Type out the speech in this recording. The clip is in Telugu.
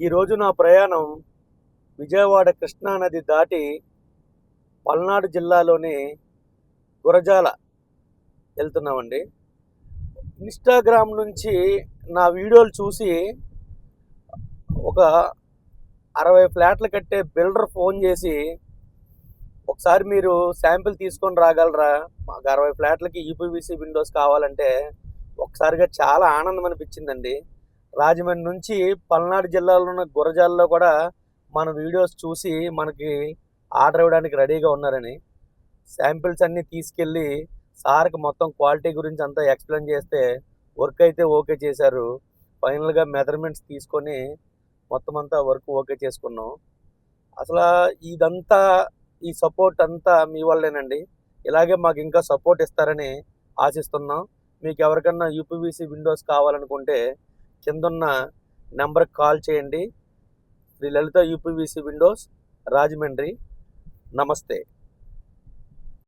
ఈరోజు నా ప్రయాణం విజయవాడ కృష్ణా నది దాటి పల్నాడు జిల్లాలోని గురజాల వెళ్తున్నామండి. ఇన్‌స్టాగ్రామ్ నుంచి నా వీడియోలు చూసి ఒక 60 ఫ్లాట్లు కట్టే బిల్డర్ ఫోన్ చేసి, "ఒకసారి మీరు శాంపిల్ తీసుకొని రాగలరా? మాకు 60 ఫ్లాట్లకి యూపీవీసీ విండోస్ కావాలంటే" ఒక్కసారిగా చాలా ఆనందం అనిపించిందండి. రాజమండ్రి నుంచి పల్నాడు జిల్లాలో ఉన్న గురజాలలో కూడా మన వీడియోస్ చూసి మనకి ఆర్డర్ ఇవ్వడానికి రెడీగా ఉన్నారని, శాంపిల్స్ అన్నీ తీసుకెళ్ళి సార్‌కి మొత్తం క్వాలిటీ గురించి అంతా ఎక్స్‌ప్లెయిన్ చేస్తే వర్క్ అయితే ఓకే చేశారు. ఫైనల్‌గా మెజర్‌మెంట్స్ తీసుకొని మొత్తం అంతా వర్క్ ఓకే చేసుకున్నాం. అసలా ఇదంతా ఈ సపోర్ట్ అంతా మీ వల్లేనండి. ఇలాగే మాకు ఇంకా సపోర్ట్ ఇస్తారని ఆశిస్తున్నాం. మీకెవరికన్నా యూపీవీసీ విండోస్ కావాలనుకుంటే కిందున్న నెంబర్‌కి కాల్ చేయండి. శ్రీ లలిత యూపీవీసీ విండోస్, రాజమండ్రి. నమస్తే.